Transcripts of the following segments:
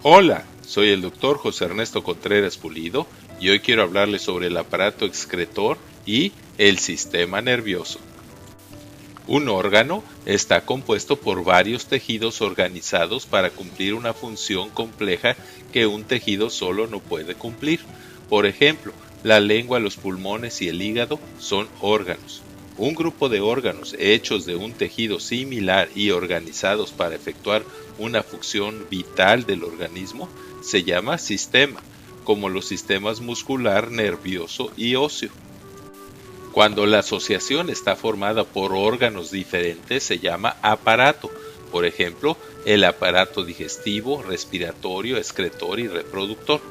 Hola, soy el doctor José Ernesto Contreras Pulido y hoy quiero hablarles sobre el aparato excretor y el sistema nervioso. Un órgano está compuesto por varios tejidos organizados para cumplir una función compleja que un tejido solo no puede cumplir. Por ejemplo, la lengua, los pulmones y el hígado son órganos. Un grupo de órganos hechos de un tejido similar y organizados para efectuar una función vital del organismo se llama sistema, como los sistemas muscular, nervioso y óseo. Cuando la asociación está formada por órganos diferentes se llama aparato, por ejemplo, el aparato digestivo, respiratorio, excretor y reproductor.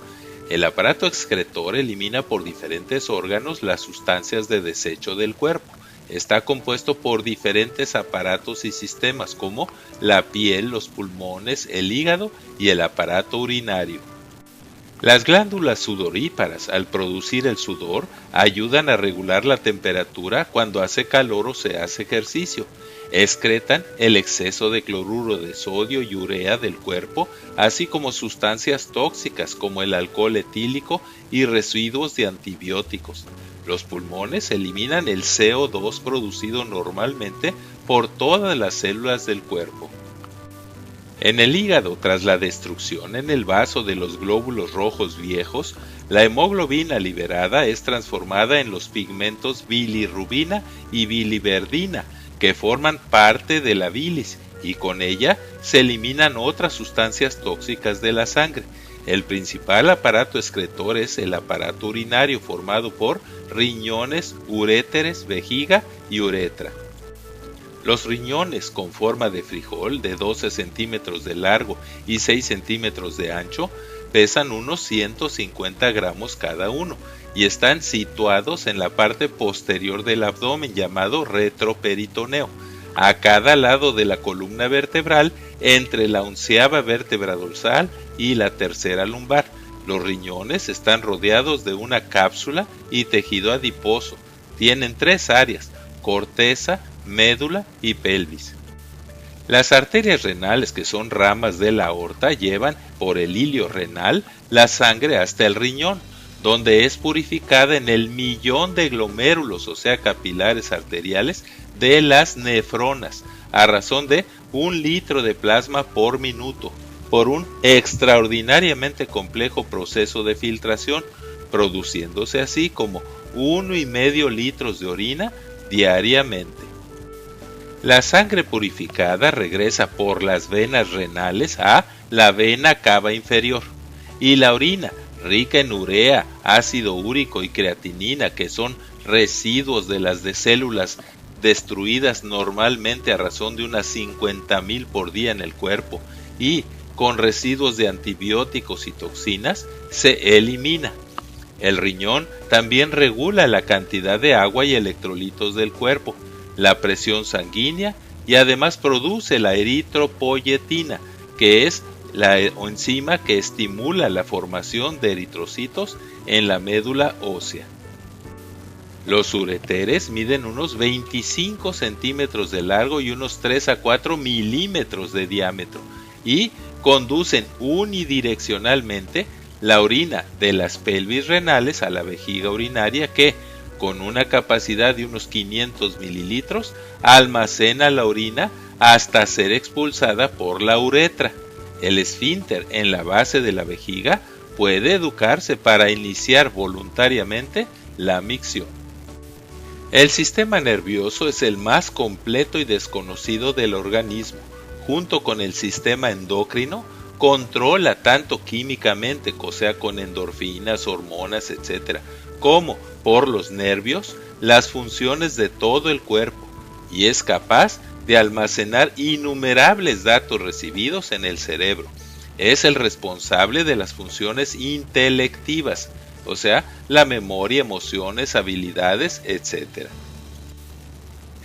El aparato excretor elimina por diferentes órganos las sustancias de desecho del cuerpo. Está compuesto por diferentes aparatos y sistemas como la piel, los pulmones, el hígado y el aparato urinario. Las glándulas sudoríparas, al producir el sudor, ayudan a regular la temperatura cuando hace calor o se hace ejercicio. Excretan el exceso de cloruro de sodio y urea del cuerpo, así como sustancias tóxicas como el alcohol etílico y residuos de antibióticos. Los pulmones eliminan el CO2 producido normalmente por todas las células del cuerpo. En el hígado, tras la destrucción en el vaso de los glóbulos rojos viejos, la hemoglobina liberada es transformada en los pigmentos bilirrubina y biliverdina, que forman parte de la bilis, y con ella se eliminan otras sustancias tóxicas de la sangre. El principal aparato excretor es el aparato urinario, formado por riñones, uréteres, vejiga y uretra. Los riñones, con forma de frijol de 12 centímetros de largo y 6 centímetros de ancho, pesan unos 150 gramos cada uno y están situados en la parte posterior del abdomen, llamado retroperitoneo, a cada lado de la columna vertebral, entre la 11ª vértebra dorsal y la 3ª lumbar. Los riñones están rodeados de una cápsula y tejido adiposo. Tienen 3 áreas: corteza, médula y pelvis. Las arterias renales, que son ramas de la aorta, llevan por el hilio renal la sangre hasta el riñón, donde es purificada en el millón de glomérulos, o sea, capilares arteriales, de las nefronas, a razón de 1 litro de plasma por minuto, por un extraordinariamente complejo proceso de filtración, produciéndose así como 1,5 litros de orina diariamente. La sangre purificada regresa por las venas renales a la vena cava inferior, y la orina, rica en urea, ácido úrico y creatinina, que son residuos de las células destruidas normalmente a razón de unas 50,000 por día en el cuerpo, y con residuos de antibióticos y toxinas, se elimina. El riñón también regula la cantidad de agua y electrolitos del cuerpo, la presión sanguínea, y además produce la eritropoyetina, que es la enzima que estimula la formación de eritrocitos en la médula ósea. Los ureteres miden unos 25 centímetros de largo y unos 3 a 4 milímetros de diámetro, y conducen unidireccionalmente la orina de las pelvis renales a la vejiga urinaria, que, con una capacidad de unos 500 mililitros, almacena la orina hasta ser expulsada por la uretra. El esfínter en la base de la vejiga puede educarse para iniciar voluntariamente la micción. El sistema nervioso es el más completo y desconocido del organismo. Junto con el sistema endocrino, controla tanto químicamente, o sea, con endorfinas, hormonas, etc., como por los nervios, las funciones de todo el cuerpo, y es capaz de almacenar innumerables datos recibidos en el cerebro. Es el responsable de las funciones intelectivas, o sea, la memoria, emociones, habilidades, etc.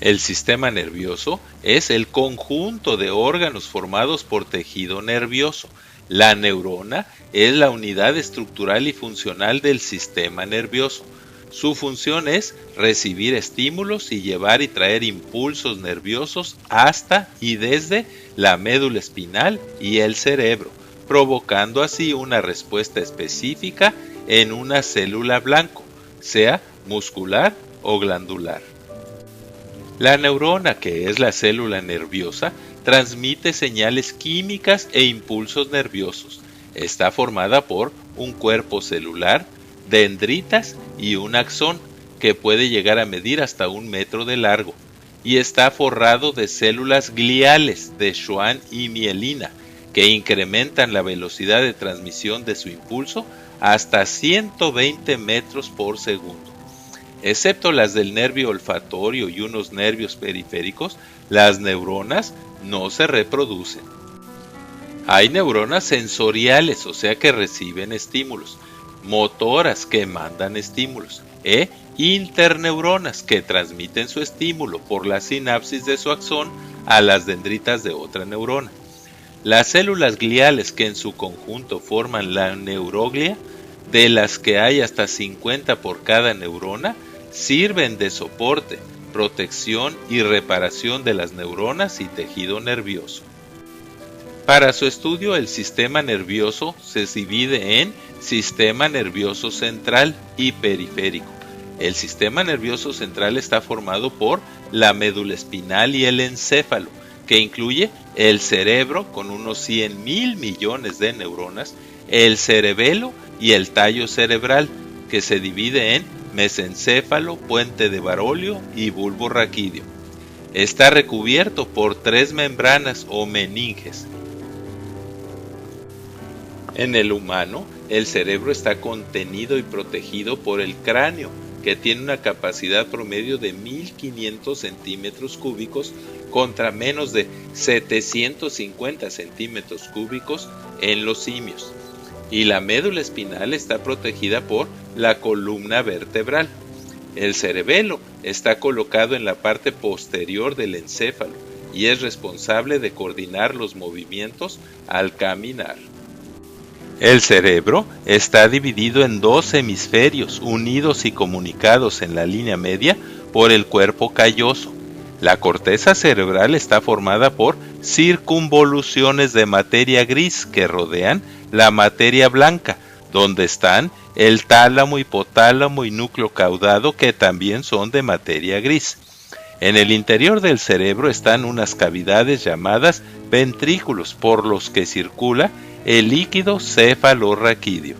El sistema nervioso es el conjunto de órganos formados por tejido nervioso. La neurona es la unidad estructural y funcional del sistema nervioso. Su función es recibir estímulos y llevar y traer impulsos nerviosos hasta y desde la médula espinal y el cerebro, provocando así una respuesta específica en una célula blanco, sea muscular o glandular. La neurona, que es la célula nerviosa, transmite señales químicas e impulsos nerviosos. Está formada por un cuerpo celular, dendritas y un axón, que puede llegar a medir hasta 1 metro de largo, y está forrado de células gliales de Schwann y mielina, que incrementan la velocidad de transmisión de su impulso hasta 120 metros por segundo. Excepto las del nervio olfatorio y unos nervios periféricos, las neuronas no se reproducen. Hay neuronas sensoriales, o sea que reciben estímulos, motoras que mandan estímulos, e interneuronas que transmiten su estímulo por la sinapsis de su axón a las dendritas de otra neurona. Las células gliales, que en su conjunto forman la neuroglia, de las que hay hasta 50 por cada neurona, sirven de soporte, protección y reparación de las neuronas y tejido nervioso. Para su estudio, el sistema nervioso se divide en sistema nervioso central y periférico. El sistema nervioso central está formado por la médula espinal y el encéfalo, que incluye el cerebro con unos 100,000 millones de neuronas, el cerebelo y el tallo cerebral, que se divide en mesencéfalo, puente de Barolio y bulbo raquídeo. Está recubierto por 3 membranas o meninges. En el humano, el cerebro está contenido y protegido por el cráneo, que tiene una capacidad promedio de 1500 centímetros cúbicos contra menos de 750 centímetros cúbicos en los simios. Y la médula espinal está protegida por la columna vertebral. El cerebelo está colocado en la parte posterior del encéfalo y es responsable de coordinar los movimientos al caminar. El cerebro está dividido en 2 hemisferios unidos y comunicados en la línea media por el cuerpo calloso. La corteza cerebral está formada por circunvoluciones de materia gris que rodean la materia blanca, donde están el tálamo, hipotálamo y núcleo caudado, que también son de materia gris. En el interior del cerebro están unas cavidades llamadas ventrículos, por los que circula el líquido cefalorraquídeo.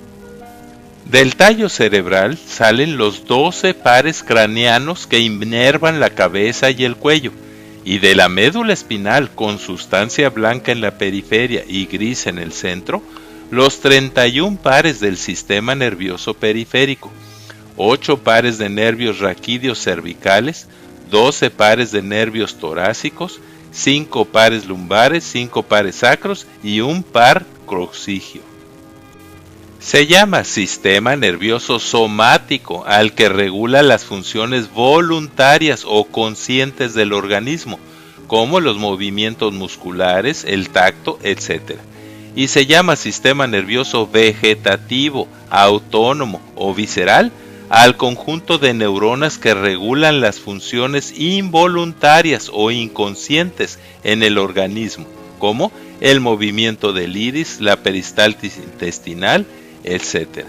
Del tallo cerebral salen los 12 pares craneanos que inervan la cabeza y el cuello, y de la médula espinal, con sustancia blanca en la periferia y gris en el centro, los 31 pares del sistema nervioso periférico, 8 pares de nervios raquídeos cervicales, 12 pares de nervios torácicos, 5 pares lumbares, 5 pares sacros y un par coxígeo. Se llama sistema nervioso somático al que regula las funciones voluntarias o conscientes del organismo, como los movimientos musculares, el tacto, etc. Y se llama sistema nervioso vegetativo, autónomo o visceral al conjunto de neuronas que regulan las funciones involuntarias o inconscientes en el organismo, como el movimiento del iris, la peristaltis intestinal, etc.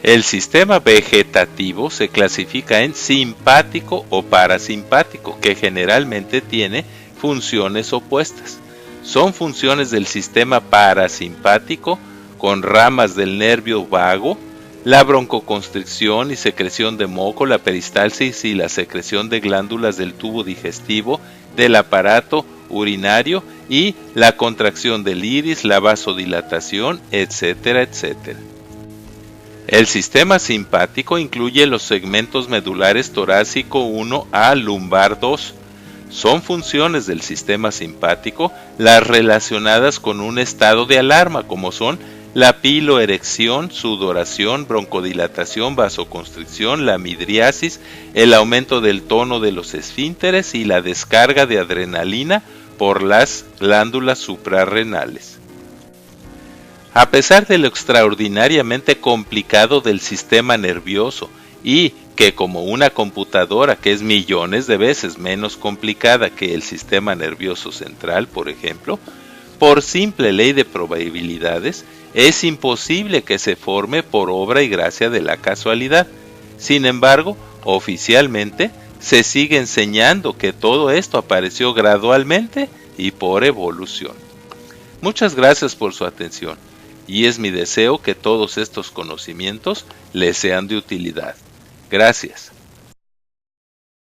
El sistema vegetativo se clasifica en simpático o parasimpático, que generalmente tiene funciones opuestas. Son funciones del sistema parasimpático, con ramas del nervio vago, la broncoconstricción y secreción de moco, la peristalsis y la secreción de glándulas del tubo digestivo, del aparato urinario y la contracción del iris, la vasodilatación, etcétera, etcétera. El sistema simpático incluye los segmentos medulares torácico 1 a lumbar 2. Son funciones del sistema simpático las relacionadas con un estado de alarma, como son la piloerección, sudoración, broncodilatación, vasoconstricción, la midriasis, el aumento del tono de los esfínteres y la descarga de adrenalina por las glándulas suprarrenales. A pesar de lo extraordinariamente complicado del sistema nervioso y que, como una computadora que es millones de veces menos complicada que el sistema nervioso central, por ejemplo, por simple ley de probabilidades, es imposible que se forme por obra y gracia de la casualidad. Sin embargo, oficialmente, se sigue enseñando que todo esto apareció gradualmente y por evolución. Muchas gracias por su atención, y es mi deseo que todos estos conocimientos les sean de utilidad. Gracias.